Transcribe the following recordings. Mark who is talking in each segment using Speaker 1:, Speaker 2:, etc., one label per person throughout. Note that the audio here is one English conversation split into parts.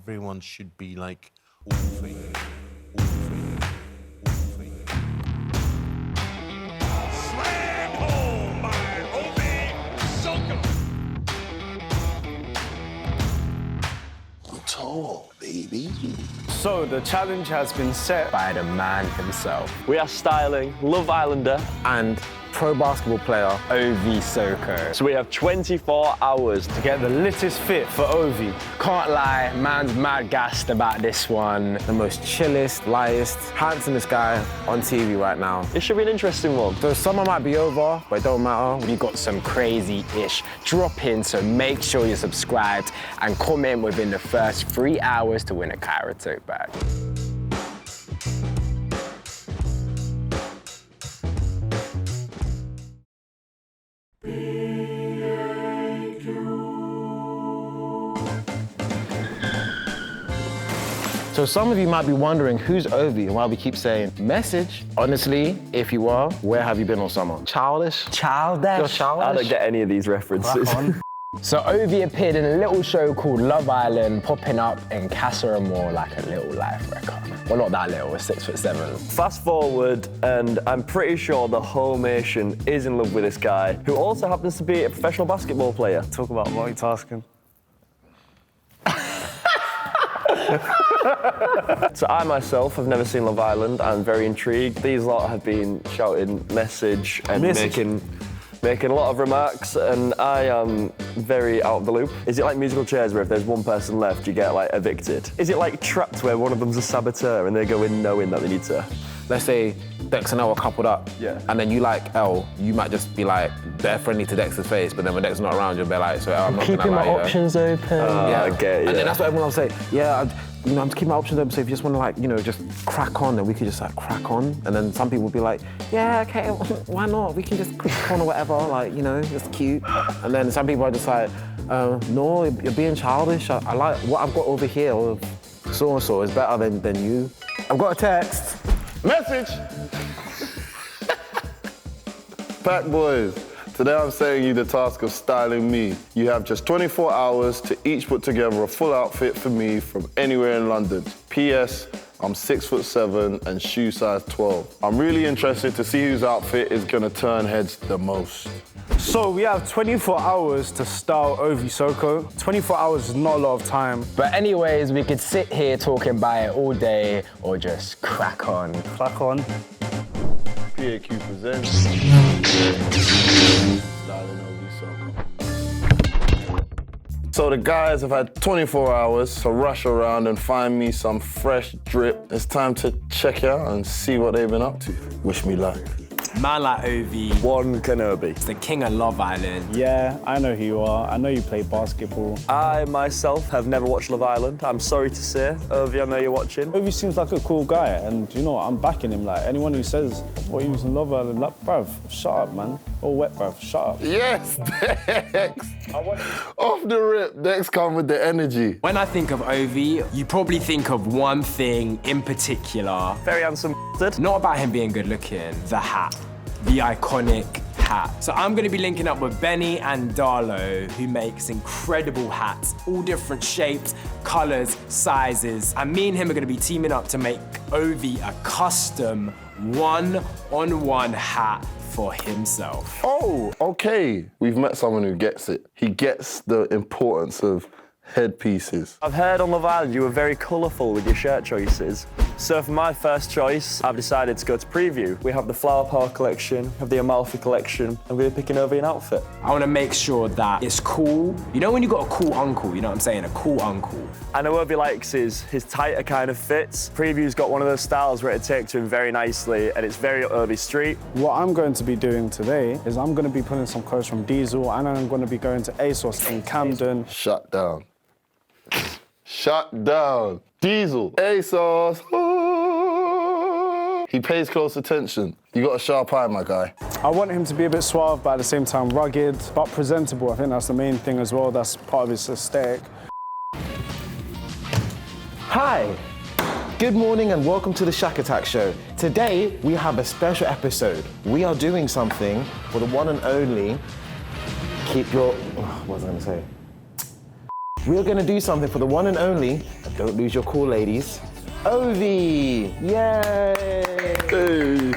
Speaker 1: everyone should be like Ovie.
Speaker 2: Slam home by Ovie Soko.
Speaker 3: I'm tall, baby.
Speaker 4: So the challenge has been set by the man himself.
Speaker 5: We are styling Love Islander
Speaker 4: And pro basketball player Ovie Soko.
Speaker 5: so we have 24 hours
Speaker 4: To get the littest fit for Ovie. Can't lie, man's mad gassed about this one. The most chillest, lightest, handsomest guy on TV right now.
Speaker 5: It should be an interesting one.
Speaker 4: So summer might be over, but it don't matter. We got some crazy-ish drop-in, so make sure you're subscribed and comment within the first 3 hours to win a Kyra tote bag. So some of you might be wondering who's Ovie and why we keep saying message. Honestly, if you are, where have you been all summer? Childish?
Speaker 6: Childish?
Speaker 4: You're childish?
Speaker 5: I don't get any of these references.
Speaker 4: So Ovie appeared in a little show called Love Island, popping up in Casa Amor like a little life record. Well, not that little, we're 6'7".
Speaker 5: Fast forward, and I'm pretty sure the whole nation is in love with this guy, who also happens to be a professional basketball player.
Speaker 6: Talk about multitasking.
Speaker 5: So I myself have never seen Love Island. I'm very intrigued. These lot have been shouting message and making a lot of remarks, and I am very out of the loop. Is it like musical chairs where if there's one person left, you get like evicted? Is it like Trapped where one of them's a saboteur and they go in knowing that they need to?
Speaker 4: Let's say Dex and Elle are coupled up, and then you like Elle, you might just be like, they're friendly to Dex's face, but then when Dex's not around, you'll be like, so Elle, I'm not
Speaker 6: Keeping
Speaker 4: gonna
Speaker 6: my
Speaker 4: lie,
Speaker 6: options open.
Speaker 5: I get it.
Speaker 4: And then that's what everyone will say, I'm just keeping my options open, so if you just wanna like, just crack on, then we could just like crack on. And then some people will be like, yeah, okay, why not? We can just crack on or whatever, like, it's cute. And then some people are just like, no, you're being childish. I like what I've got over here, or so-and-so is better than you. I've got a text.
Speaker 3: Message! Pack boys, today I'm setting you the task of styling me. You have just 24 hours to each put together a full outfit for me from anywhere in London. P.S. I'm 6'7" and shoe size 12. I'm really interested to see whose outfit is gonna turn heads the most.
Speaker 6: So we have 24 hours to style Ovie Soko. 24 hours is not a lot of time.
Speaker 4: But anyways, we could sit here talking about it all day or just crack on.
Speaker 6: Crack on.
Speaker 3: PAQ presents styling Ovie Soko. So the guys have had 24 hours to rush around and find me some fresh drip. It's time to check out and see what they've been up to. Wish me luck.
Speaker 7: Man like Ovie,
Speaker 5: One Kenobi.
Speaker 7: it's the king of Love Island.
Speaker 6: Yeah, I know who you are. I know you play basketball.
Speaker 5: I myself have never watched Love Island. I'm sorry to say, Ovie, I know you're watching.
Speaker 6: Ovie seems like a cool guy, and you know what, I'm backing him. Like, anyone who says what he was in Love Island, like, bruv, shut up, man. Or wet, bruv, shut up.
Speaker 3: Yes, Dex! Off the rip, Dex come with the energy.
Speaker 7: When I think of Ovie, you probably think of one thing in particular.
Speaker 5: Very handsome bastard.
Speaker 7: Not about him being good looking, the hat. The iconic hat. So I'm gonna be linking up with Benny and Darlo, who makes incredible hats, all different shapes, colors, sizes. And me and him are gonna be teaming up to make Ovie a custom one-on-one hat for himself.
Speaker 3: Oh, okay. We've met someone who gets it. He gets the importance of headpieces.
Speaker 5: I've heard on Love Island you were very colourful with your shirt choices. So for my first choice, I've decided to go to Preview. We have the Flower Power collection, we have the Amalfi collection, and we're picking Ovie an outfit.
Speaker 7: I wanna make sure that it's cool. You know when you got a cool uncle, you know what I'm saying? A cool uncle.
Speaker 5: I know Ovie likes his tighter kind of fits. Preview's got one of those styles where it takes to him very nicely, and it's very Ovie street.
Speaker 6: What I'm going to be doing today is I'm going to be pulling some clothes from Diesel, and I'm going to be going to ASOS in Camden.
Speaker 3: Shut down. Shut down. Diesel. ASOS. He pays close attention. You got a sharp eye, my guy.
Speaker 6: I want him to be a bit suave, but at the same time rugged, but presentable. I think that's the main thing as well. That's part of his aesthetic.
Speaker 4: Hi, good morning and welcome to the Shaq Attack Show. Today, we have a special episode. We are doing something for the one and only, what was I gonna say? We're gonna do something for the one and only Don't lose your cool, ladies. Ovie! Yay!
Speaker 3: Hey.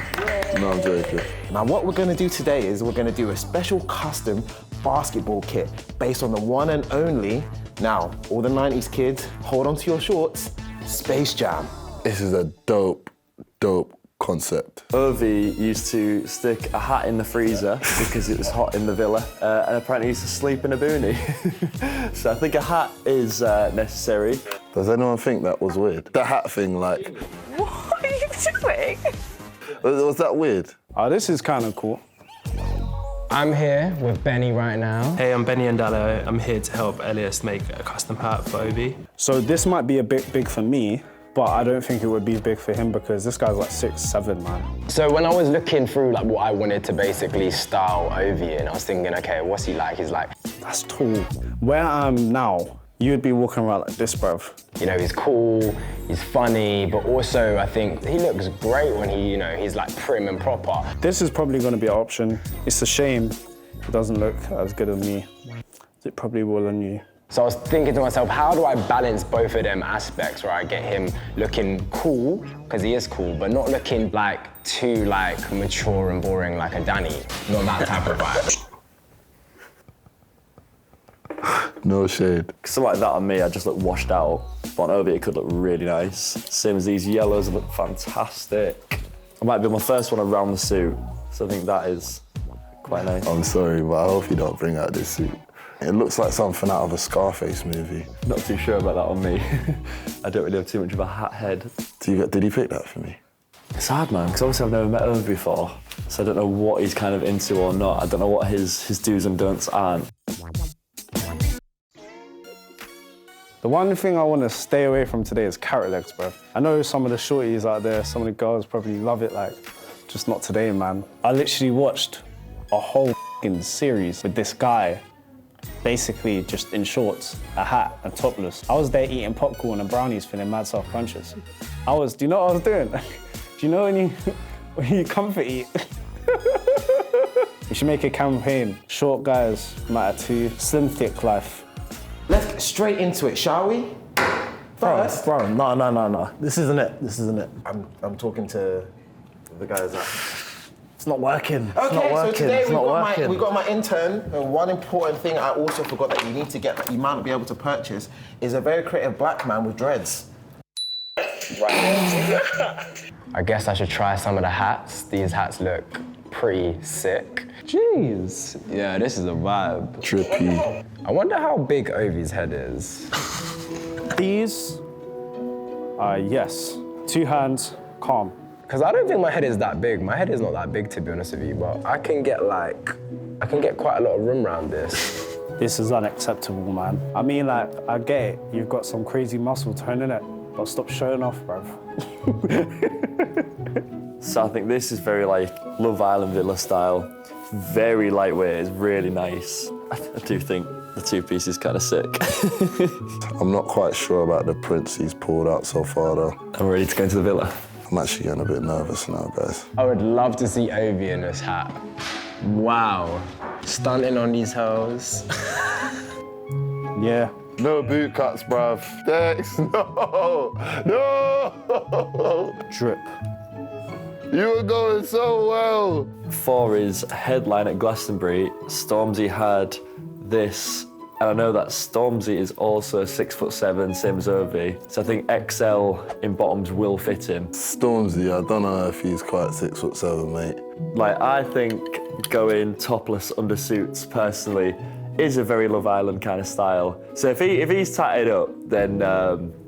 Speaker 3: No, I'm joking.
Speaker 4: Now what we're gonna do today is we're gonna do a special custom basketball kit based on the one and only, now, all the 90s kids, hold on to your shorts, Space Jam.
Speaker 3: This is a dope concept.
Speaker 5: Ovie used to stick a hat in the freezer because it was hot in the villa, and apparently he used to sleep in a boonie. So I think a hat is necessary.
Speaker 3: Does anyone think that was weird? The hat thing, like,
Speaker 8: What are you doing?
Speaker 3: was that weird?
Speaker 6: Oh, this is kind of cool.
Speaker 9: I'm here with Benny right now.
Speaker 10: Hey, I'm Benny and Dallo. I'm here to help Elias make a custom hat for Ovie.
Speaker 6: So this might be a bit big for me, but I don't think it would be big for him because this guy's like 6'7", man.
Speaker 9: So when I was looking through like what I wanted to basically style Ovie in, I was thinking, okay, what's he like? He's like,
Speaker 6: That's tall. Where I am now, you'd be walking around like this, bruv.
Speaker 9: you know, he's cool, he's funny, but also I think he looks great when he, you know, he's like prim and proper.
Speaker 6: This is probably gonna be an option. It's a shame it doesn't look as good on me. It probably will on you.
Speaker 9: So I was thinking to myself, how do I balance both of them aspects where I get him looking cool, because he is cool, but not looking like too like mature and boring like a Danny. Not that type of vibe.
Speaker 3: No shade.
Speaker 5: Something like that on me, I just look washed out. But on Ovie, it could look really nice. Same as these yellows look fantastic. It might be my first one around the suit, so I think that is quite nice.
Speaker 3: I'm sorry, but I hope you don't bring out this suit. It looks like something out of a Scarface movie.
Speaker 5: Not too sure about that on me. I don't really have too much of a hat head.
Speaker 3: Did he pick that for me?
Speaker 5: It's hard, man, because obviously I've never met Ovie before, so I don't know what he's kind of into or not. I don't know what his do's and don'ts aren't.
Speaker 6: The one thing I want to stay away from today is carrot legs, bro. I know some of the shorties out there, some of the girls probably love it, like, just not today, man. I literally watched a whole f***ing series with this guy, basically just in shorts, a hat, and topless. I was there eating popcorn and brownies, feeling mad self-conscious. Do you know what I was doing? Do you know when you comfort eat? We should make a campaign. Short guys matter too, slim thick life.
Speaker 4: Let's get straight into it, shall we? First,
Speaker 11: Bro, no. This isn't it.
Speaker 4: I'm talking to the guys that...
Speaker 11: It's not working.
Speaker 4: Okay, so today we got my intern. And one important thing I also forgot that you need to get, that you might be able to purchase, is a very creative black man with dreads.
Speaker 9: I guess I should try some of the hats. These hats look pretty sick. Jeez. Yeah, this is a vibe.
Speaker 3: Trippy.
Speaker 9: I wonder how big Ovie's head is.
Speaker 6: These are, yes, 2 hands, calm.
Speaker 9: Because I don't think my head is that big. My head is not that big, to be honest with you, but I can get quite a lot of room around this.
Speaker 6: This is unacceptable, man. I mean, like, I get it. You've got some crazy muscle tone in it, but stop showing off, bruv.
Speaker 5: So I think this is very like Love Island Villa style. Very lightweight, it's really nice. I do think the two-piece is kind of sick.
Speaker 3: I'm not quite sure about the prints he's pulled out so far, though.
Speaker 5: I'm ready to go into the villa.
Speaker 3: I'm actually getting a bit nervous now, guys.
Speaker 9: I would love to see Ovie in this hat. Wow. Stunting on these hoes.
Speaker 6: Yeah.
Speaker 3: No boot cuts, bruv. Dex, no!
Speaker 6: Drip.
Speaker 3: You were going so well.
Speaker 5: For his headline at Glastonbury, Stormzy had this, and I know that Stormzy is also 6'7", same as Ovie, so I think XL in bottoms will fit him.
Speaker 3: Stormzy, I don't know if he's quite 6'7", mate.
Speaker 5: Like, I think going topless undersuits, personally, is a very Love Island kind of style. So if he's tatted up, then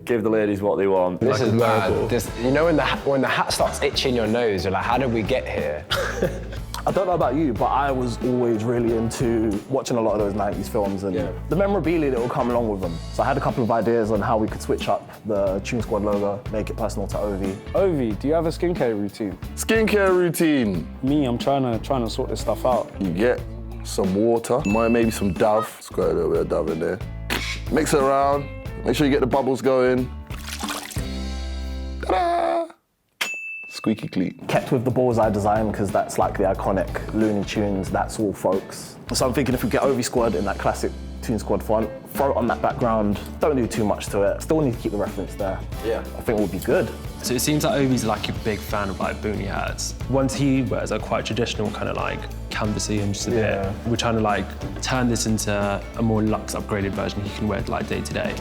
Speaker 5: give the ladies what they want.
Speaker 9: This is mad. You know when the hat starts itching your nose, you're like, how did we get here?
Speaker 11: I don't know about you, but I was always really into watching a lot of those 90s films and the memorabilia that will come along with them. So I had a couple of ideas on how we could switch up the Tune Squad logo, make it personal to Ovie.
Speaker 6: Ovie, do you have a skincare routine?
Speaker 3: Skincare routine.
Speaker 6: Me, I'm trying to sort this stuff out.
Speaker 3: You get some water, maybe some Dove. Let's go a little bit of Dove in there. Mix it around, make sure you get the bubbles going. Ta-da! Squeaky clean.
Speaker 11: Kept with the bullseye design because that's like the iconic Looney Tunes, that's all folks. So I'm thinking if we get Ovie Squad in that classic Tune Squad font, throw it on that background. Don't do too much to it. Still need to keep the reference there. Yeah, I think we'll be good.
Speaker 10: So it seems like Ovie's like a big fan of like boonie hats. Ones he wears are quite traditional, kind of like canvassy and just a bit. We're trying to like turn this into a more luxe upgraded version he can wear like day to day.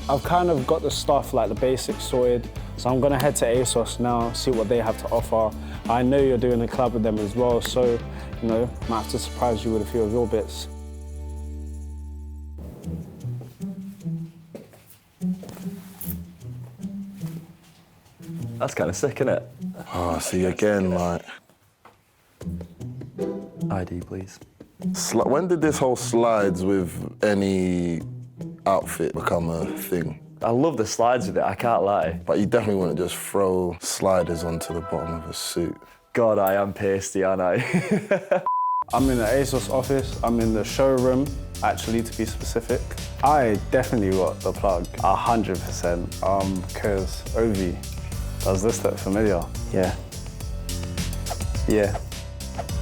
Speaker 6: I've kind of got the stuff, like the basics sorted, so I'm gonna head to ASOS now, see what they have to offer. I know you're doing a collab with them as well, so, you know, might have to surprise you with a few of your bits.
Speaker 5: That's kind of sick, isn't it?
Speaker 3: Oh, see, again, like...
Speaker 5: ID, please.
Speaker 3: When did this whole slides with any outfit become a thing?
Speaker 5: I love the slides with it, I can't lie.
Speaker 3: But you definitely wouldn't just throw sliders onto the bottom of a suit.
Speaker 5: God, I am pasty, aren't I?
Speaker 6: I'm in the ASOS office, I'm in the showroom, actually, to be specific. I definitely got the plug, 100%, because Ovie, does this look familiar? Yeah. Yeah.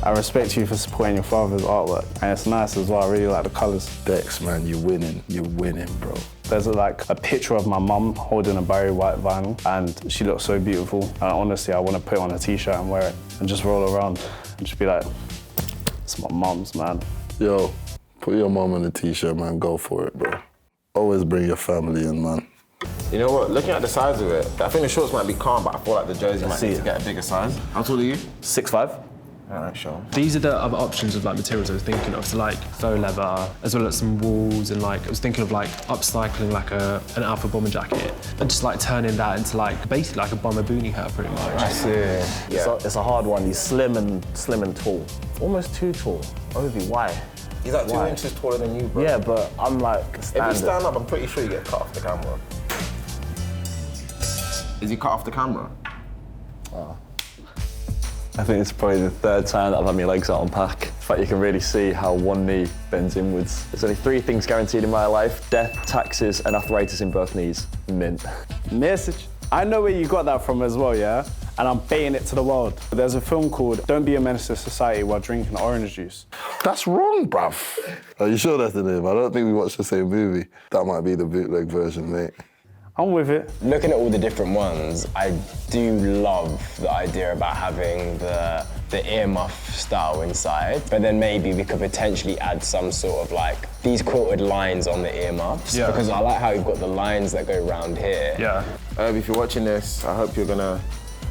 Speaker 6: I respect you for supporting your father's artwork, and it's nice as well, I really like the colours.
Speaker 3: Dex, man, you're winning, bro.
Speaker 6: There's like a picture of my mum holding a Barry White vinyl, and she looks so beautiful. And honestly, I want to put it on a t-shirt and wear it, and just roll around, and just be like, it's my mum's, man.
Speaker 3: Yo, put your mum on a t-shirt, man, go for it, bro. Always bring your family in, man.
Speaker 12: You know what, looking at the size of it, I think the shorts might be calm, but I feel like the jersey might need to get a bigger size. How tall are you?
Speaker 11: 6'5".
Speaker 12: All right, sure.
Speaker 10: These are the other options of like materials I was thinking of, so like faux leather, as well as some wools, and like I was thinking of like upcycling like an alpha bomber jacket and just like turning that into like basically like a bomber boonie hat pretty much.
Speaker 12: I see. Yeah.
Speaker 11: It's a hard one. He's slim and tall. Almost too tall. Ovie, why?
Speaker 12: He's like 2 inches taller than you, bro.
Speaker 11: Yeah, but I'm like standard.
Speaker 12: If you stand up, I'm pretty sure you get cut off the camera. Is he cut off the camera?
Speaker 5: I think it's probably the 3rd time that I've had my legs out on pack. In fact, you can really see how one knee bends inwards. There's only 3 things guaranteed in my life: death, taxes, and arthritis in both knees. Mint.
Speaker 6: Message. I know where you got that from as well, yeah? And I'm baiting it to the world. There's a film called Don't Be a Menace to Society while drinking orange juice.
Speaker 3: That's wrong, bruv. Are you sure that's the name? I don't think we watched the same movie. That might be the bootleg version, mate.
Speaker 6: I'm with it.
Speaker 9: Looking at all the different ones, I do love the idea about having the earmuff style inside, but then maybe we could potentially add some sort of like these quilted lines on the earmuffs, because I like how you've got the lines that go around here.
Speaker 10: Yeah.
Speaker 12: If you're watching this, I hope you're gonna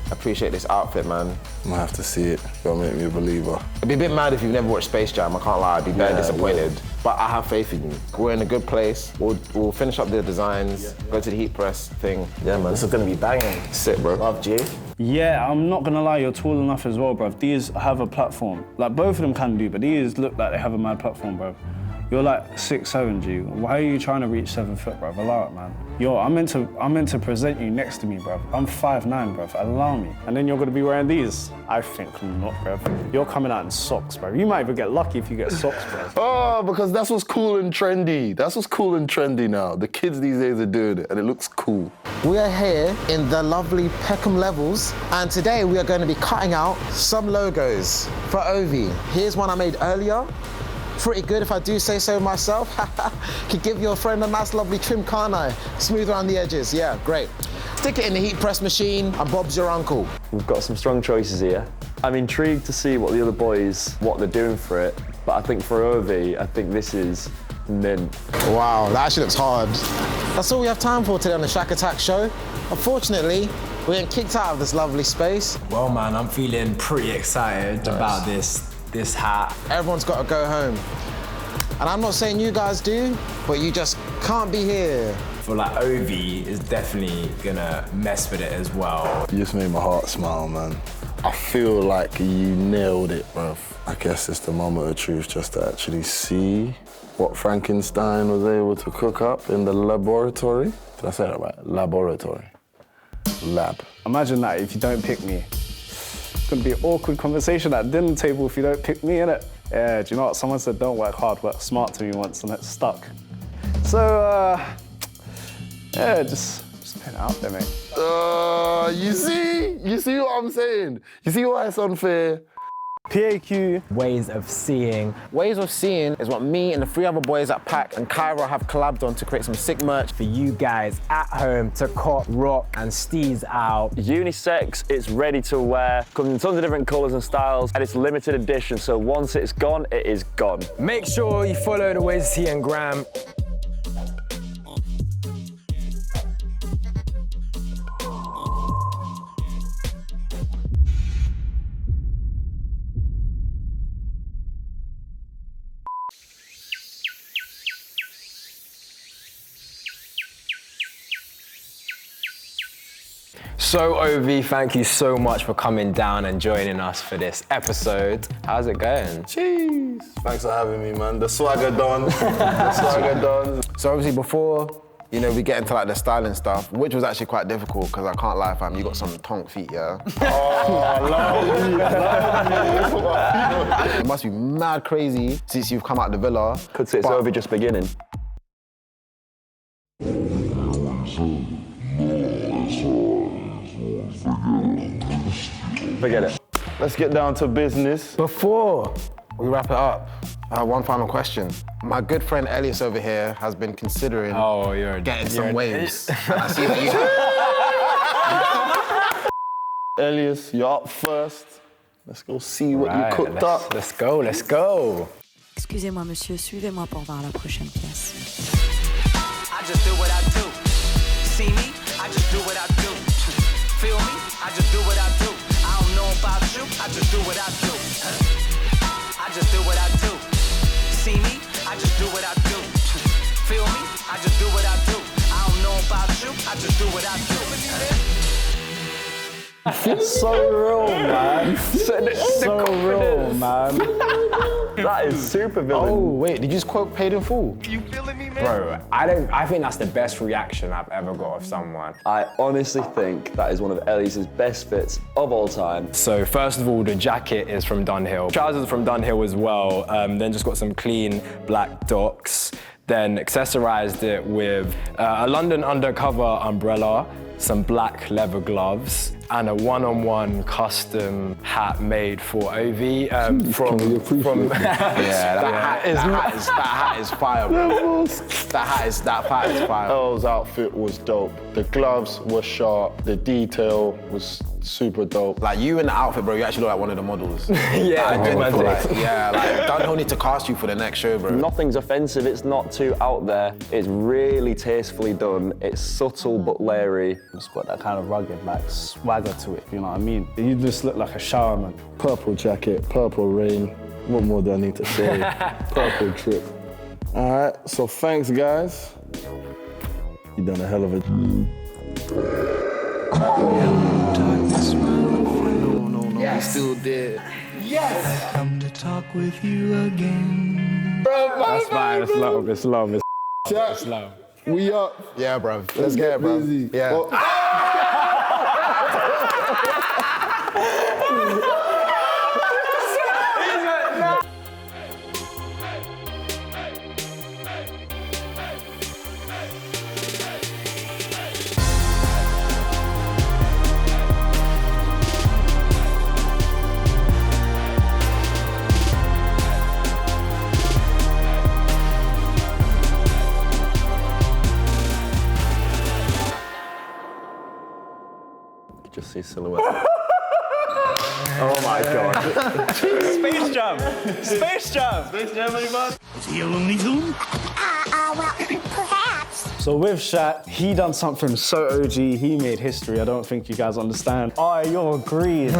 Speaker 12: appreciate this outfit, man.
Speaker 3: I might have to see it. It'll make me a believer.
Speaker 12: I'd be a bit mad if you've never watched Space Jam, I can't lie, I'd be very disappointed. But I have faith in you. We're in a good place. We'll finish up the designs, go to the heat press thing.
Speaker 11: Yeah, man, this is gonna be banging.
Speaker 12: Sick, bro.
Speaker 11: Love, G.
Speaker 6: Yeah, I'm not gonna lie, you're tall enough as well, bruv. These have a platform. Like, both of them can do, but these look like they have a mad platform, bruv. You're like 6'7", G. Why are you trying to reach 7 foot, bruv? Allow it, man. Yo, I'm meant to present you next to me, bruv. I'm 5'9", bruv. Allow me. And then you're gonna be wearing these. I think not, bruv. You're coming out in socks, bruv. You might even get lucky if you get socks, bruv.
Speaker 3: Oh, because that's what's cool and trendy. That's what's cool and trendy now. The kids these days are doing it, and it looks cool.
Speaker 13: We are here in the lovely Peckham Levels, and today we are going to be cutting out some logos for Ovie. Here's one I made earlier. Pretty good if I do say so myself. Could give your friend a nice lovely trim, can't I? Smooth around the edges, yeah, great. Stick it in the heat press machine and Bob's your uncle.
Speaker 5: We've got some strong choices here. I'm intrigued to see what the other boys, what they're doing for it, but I think for Ovie, I think this is mint.
Speaker 13: Wow, that actually looks hard. That's all we have time for today on the Shaq Attack show. Unfortunately, we're getting kicked out of this lovely space.
Speaker 7: Well, man, I'm feeling pretty excited about this hat.
Speaker 13: Everyone's got to go home. And I'm not saying you guys do, but you just can't be here.
Speaker 7: I feel like Ovie is definitely gonna mess with it as well.
Speaker 3: You just made my heart smile, man. I feel like you nailed it, bruv. I guess it's the moment of truth just to actually see what Frankenstein was able to cook up in the laboratory. Did I say that right? Laboratory. Lab.
Speaker 6: Imagine that if you don't pick me. It's gonna be an awkward conversation at dinner table if you don't pick me, innit? Yeah, do you know what? Someone said don't work hard, work smart to me once, and it stuck. So, yeah, just put it out there, mate.
Speaker 3: You see what I'm saying? You see why it's unfair?
Speaker 6: PAQ.
Speaker 7: Ways of seeing.
Speaker 13: Ways of Seeing is what me and the 3 other boys at Pack and Kyra have collabed on to create some sick merch.
Speaker 7: For you guys at home to cop, rock, and steez out.
Speaker 5: Unisex, it's ready to wear, comes in tons of different colours and styles, and it's limited edition, so once it's gone, it is gone.
Speaker 7: Make sure you follow the Ways of Seeing gram. So Ovie, thank you so much for coming down and joining us for this episode. How's it going?
Speaker 3: Jeez. Thanks for having me, man. The swagger done. The swagger done.
Speaker 13: So obviously before, you know, we get into like the styling stuff, which was actually quite difficult because I can't lie, fam, you got some tonk feet, yeah? It must be mad crazy since you've come out the villa.
Speaker 5: Could say it's Ovie just beginning. Forget it.
Speaker 3: Let's get down to business.
Speaker 13: Before we wrap it up, one final question. My good friend Elias over here has been considering getting some waves. I see that you
Speaker 3: Elias, you're up first. Let's go see what you cooked up.
Speaker 7: Let's go, let's go.
Speaker 8: Excusez-moi, monsieur, suivez-moi pour voir la prochaine pièce.
Speaker 14: I just do what I do. See me? I just do what I do. Feel me? I just do what I do. I don't know about you. I just do what I do. I just do what I do. See me? I just do what I do. Feel me? I just do what I do. I don't know about you. I just do what I do.
Speaker 6: So real, man. So real, man.
Speaker 5: That is super villain.
Speaker 13: Oh, wait, did you just quote Paid in Full?
Speaker 14: You feeling me, man?
Speaker 7: Bro, I think that's the best reaction I've ever got of someone.
Speaker 5: I honestly think that is one of Elias's best fits of all time.
Speaker 7: So first of all, the jacket is from Dunhill. Trousers are from Dunhill as well. Then just got some clean black Docs. Then accessorized it with a London Undercover umbrella, some black leather gloves, and a one-on-one custom hat made for Ovie that hat is fire, bro. That hat is fire.
Speaker 3: Elle's outfit was dope. The gloves were sharp. The detail was super dope.
Speaker 13: Like you in the outfit, bro, you actually look like one of the models. Dunhill need to cast you for the next show, bro.
Speaker 5: Nothing's offensive, it's not too out there. It's really tastefully done. It's subtle but layering.
Speaker 6: It's got that kind of rugged, like, swagger to it, you know what I mean? You just look like a showerman.
Speaker 3: Purple jacket, purple rain. What more do I need to say? Purple trip. All right, so thanks, guys. You done a hell of a job.
Speaker 12: No, we still did.
Speaker 14: Yes! Come to talk with you again.
Speaker 3: Bro,
Speaker 6: That's fine, it's love, it's love, it's love.
Speaker 3: We up.
Speaker 13: Yeah, bro. Let's get it, bro.
Speaker 3: Busy.
Speaker 13: Yeah.
Speaker 3: Oh.
Speaker 5: Just see silhouette.
Speaker 6: Oh my God.
Speaker 2: Space Jam! Space Jam! Space Jam, anyone? Is he a Looney Tune?
Speaker 15: Well, perhaps.
Speaker 6: So with Shaq, he done something so OG, he made history. I don't think you guys understand. Oh, you're agreed.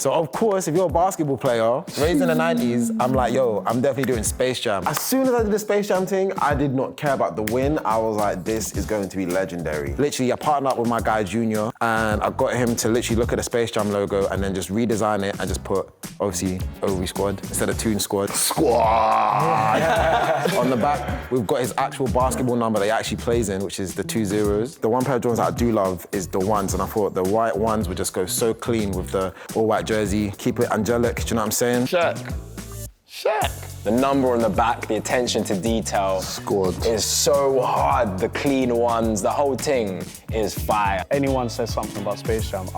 Speaker 13: So of course, if you're a basketball player, raised in the 90s, I'm like, yo, I'm definitely doing Space Jam. As soon as I did the Space Jam thing, I did not care about the win. I was like, this is going to be legendary. Literally, I partnered up with my guy Junior, and I got him to literally look at the Space Jam logo and then just redesign it and just put, obviously, Ovie Squad instead of Toon Squad. Squad! On the back, we've got his actual basketball number that he actually plays in, which is the 2 zeros. The one pair of Jordans that I do love is the ones, and I thought the white ones would just go so clean with the all-white jersey, keep it angelic, do you know what I'm saying?
Speaker 5: Shaq.
Speaker 7: The number on the back, the attention to detail is so hard. The clean ones, the whole thing is fire.
Speaker 6: Anyone says something about Space Jam,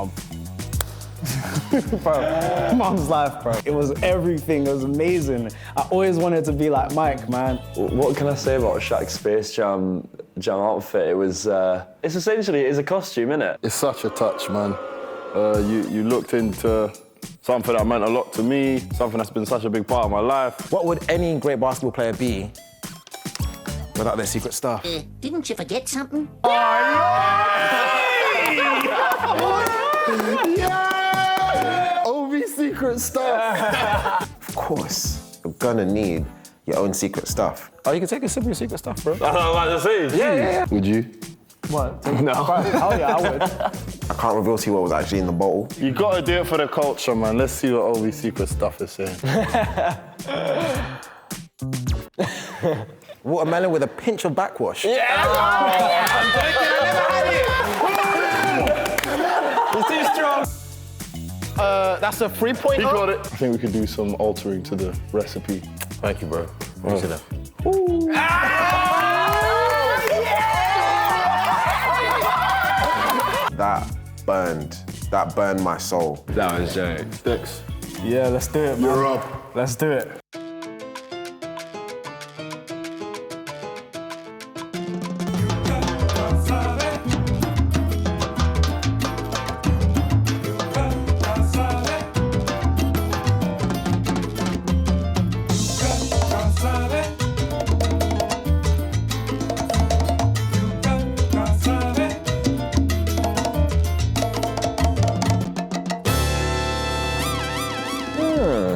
Speaker 6: Bro, Mum's life, bro. It was everything, it was amazing. I always wanted to be like Mike, man.
Speaker 5: What can I say about Shaq's Space Jam outfit? It was, it's essentially, it's a costume, innit?
Speaker 3: It's such a touch, man. You looked into something that meant a lot to me, something that's been such a big part of my life.
Speaker 13: What would any great basketball player be without their secret stuff?
Speaker 15: Didn't you forget something?
Speaker 3: Ovie secret stuff.
Speaker 12: Of course, you're gonna need your own secret stuff.
Speaker 13: Oh, you can take a sip of your secret stuff, bro.
Speaker 5: That's what I was about to say.
Speaker 13: Yeah.
Speaker 3: Would you?
Speaker 6: What?
Speaker 5: No.
Speaker 6: Oh yeah, I would.
Speaker 12: I can't reveal to you what was actually in the bottle.
Speaker 3: You gotta do it for the culture, man. Let's see what Ovie secret stuff is saying.
Speaker 13: Watermelon with a pinch of backwash.
Speaker 7: It's too strong.
Speaker 13: That's a 3-point.
Speaker 3: You got it. I think we could do some altering to the recipe.
Speaker 13: Thank you, bro. Appreciate that.
Speaker 12: That burned my soul.
Speaker 7: That was jokes.
Speaker 3: Dex.
Speaker 6: Yeah, let's do it, man.
Speaker 3: You're up.
Speaker 6: Let's do it.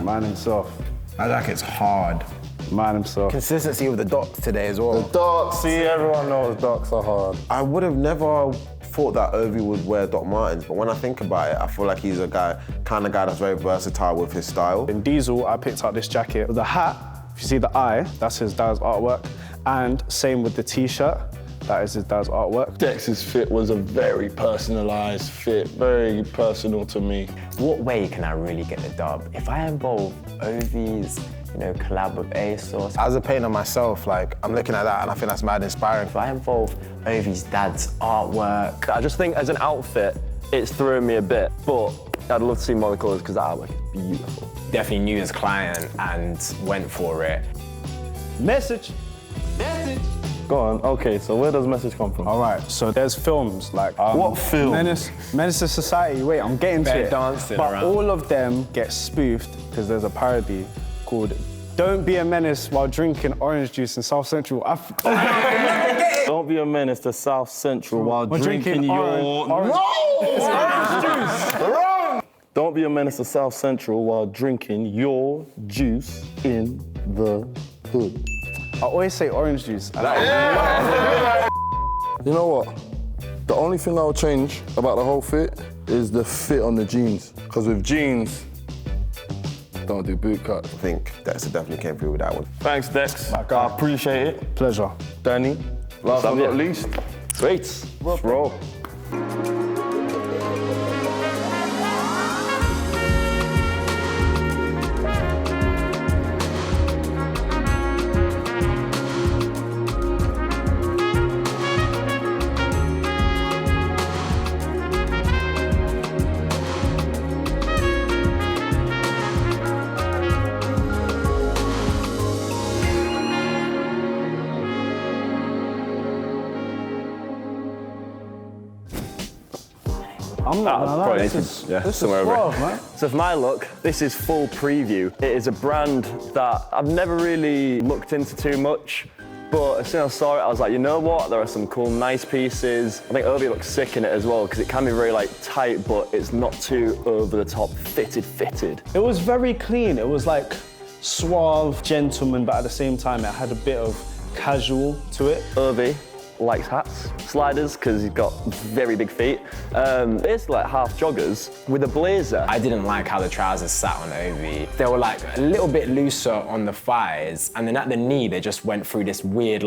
Speaker 6: Man himself.
Speaker 12: That jacket's hard.
Speaker 6: Man himself.
Speaker 13: Consistency with the dots today as well.
Speaker 3: The docs, see, everyone knows docs are hard.
Speaker 12: I would have never thought that Ovie would wear Doc Martens, but when I think about it, I feel like he's a kind of guy that's very versatile with his style.
Speaker 6: In Diesel, I picked up this jacket. The hat, if you see the eye, that's his dad's artwork. And same with the t-shirt, that is his dad's artwork.
Speaker 3: Dex's fit was a very personalized fit, very personal to me.
Speaker 9: What way can I really get the dub? If I involve Ovie's, collab with ASOS.
Speaker 13: As a painter myself, I'm looking at that and I think that's mad inspiring.
Speaker 9: If I involve Ovie's dad's artwork.
Speaker 5: I just think as an outfit, it's throwing me a bit, but I'd love to see more colours because that artwork is beautiful.
Speaker 9: Definitely knew his client and went for it.
Speaker 6: Message.
Speaker 3: Go on, okay, so where does message come from?
Speaker 6: All right, so there's films like...
Speaker 3: what film?
Speaker 6: Menace to Society, wait, I'm getting to it.
Speaker 9: Dancing
Speaker 6: but
Speaker 9: around.
Speaker 6: all of them get spoofed because there's a parody called Don't Be a Menace While Drinking Orange Juice in South Central.
Speaker 3: Don't be a menace to South Central while
Speaker 6: We're
Speaker 3: drinking your...
Speaker 6: orange.
Speaker 3: It's orange juice! Wrong! Don't be a menace to South Central while drinking your juice in the hood.
Speaker 6: I always say orange juice.
Speaker 3: You know what? The only thing I'll change about the whole fit is the fit on the jeans. Because with jeans, don't do boot cut.
Speaker 12: I think Dexter definitely came through with that one.
Speaker 3: Thanks, Dex. I appreciate it.
Speaker 6: Pleasure.
Speaker 3: Danny, last but not least.
Speaker 5: Sweet.
Speaker 3: Let's roll.
Speaker 6: I'm not gonna lie,
Speaker 5: This is
Speaker 6: suave, man.
Speaker 5: So for my look, this is full preview. It is a brand that I've never really looked into too much, but as soon as I saw it, I was like, you know what? There are some cool, nice pieces. I think Ovie looks sick in it as well, because it can be very tight, but it's not too over the top, fitted.
Speaker 6: It was very clean. It was suave, gentleman, but at the same time, it had a bit of casual to it.
Speaker 5: Ovie likes hats, sliders, because he's got very big feet. It's half joggers with a blazer.
Speaker 9: I didn't like how the trousers sat on Ovie. They were a little bit looser on the thighs, and then at the knee, they just went through this weird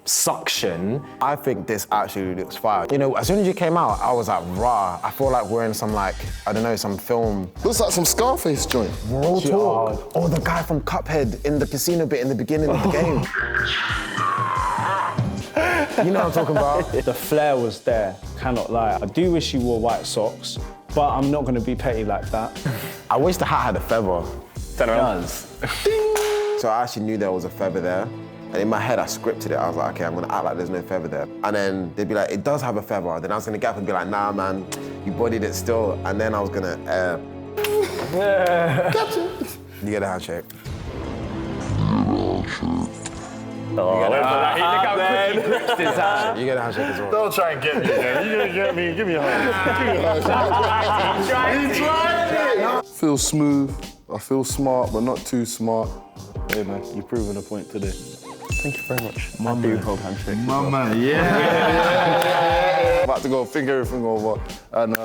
Speaker 9: suction.
Speaker 13: I think this actually looks fire. As soon as you came out, I was like, rah. I feel like we're in some I don't know, some film.
Speaker 3: Looks like some Scarface joint.
Speaker 13: Real talk. Or the guy from Cuphead in the casino bit in the beginning of the game. You know what I'm talking about?
Speaker 6: The flair was there, cannot lie. I do wish he wore white socks, but I'm not gonna be petty like that.
Speaker 12: I wish the hat had a feather.
Speaker 9: Turn around.
Speaker 12: So I actually knew there was a feather there. And in my head, I scripted it. I was like, okay, I'm gonna act like there's no feather there. And then they'd be like, it does have a feather. Then I was gonna get up and be like, nah, man, you bodied it still. And then I was gonna, Captain. You get a handshake.
Speaker 9: Oh, look how quick he gripped his hand.
Speaker 12: You get a handshake as well.
Speaker 3: Don't try and get me, man. You're gonna get me. Give me a hug. He tried it. Feel smooth. I feel smart, but not too smart. Hey, man, you've proven a point today.
Speaker 5: Thank you very much.
Speaker 3: My
Speaker 5: do hold handshake.
Speaker 3: My man, yeah. About to go think everything over and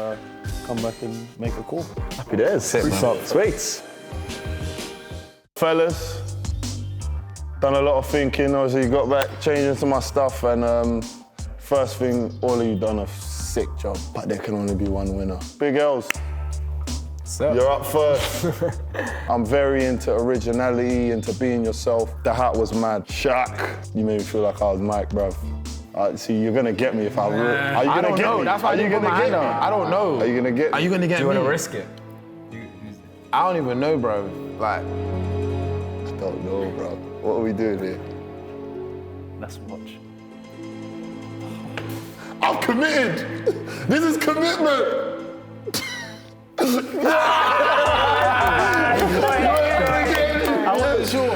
Speaker 3: come back and make a call.
Speaker 5: Happy days.
Speaker 3: Sweet. Fellas, done a lot of thinking. Obviously, got back, changing some of my stuff, and first thing, all of you done a sick job, but there can only be one winner. Big L's. You're up first. I'm very into originality, into being yourself. The hat was mad. Shaq, you made me feel like I was Mike, bruv. See, you're gonna get me if I will. Are you gonna get me?
Speaker 12: That's why
Speaker 3: Are you gonna get me?
Speaker 12: I don't know.
Speaker 3: Are you gonna get me?
Speaker 12: Are you gonna get me?
Speaker 9: Do you want to risk it?
Speaker 12: I don't even know, bro. Like,
Speaker 3: I don't know, bro. What are we doing here?
Speaker 6: Let's watch.
Speaker 3: I'm committed. This is commitment.
Speaker 6: I wasn't sure.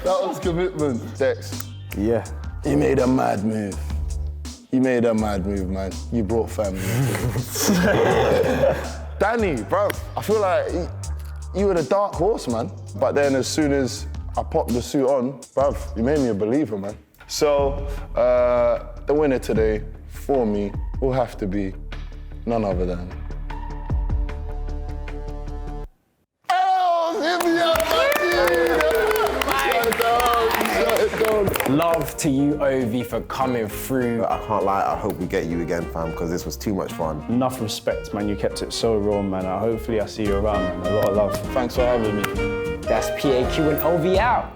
Speaker 3: That was commitment, Dex.
Speaker 6: Yeah.
Speaker 3: You made a mad move. You made a mad move, man. You brought family into it. Danny, bro, I feel like you were the dark horse, man. But then as soon as I popped the suit on, bruv, you made me a believer, man. So, the winner today, for me, will have to be none other than...
Speaker 9: Love to you, Ovie, for coming through.
Speaker 12: I can't lie, I hope we get you again, fam, because this was too much fun.
Speaker 6: Enough respect, man. You kept it so raw, man. Hopefully I see you around, man. A lot of love.
Speaker 3: Thanks for having me.
Speaker 9: That's PAQ and Ovie out.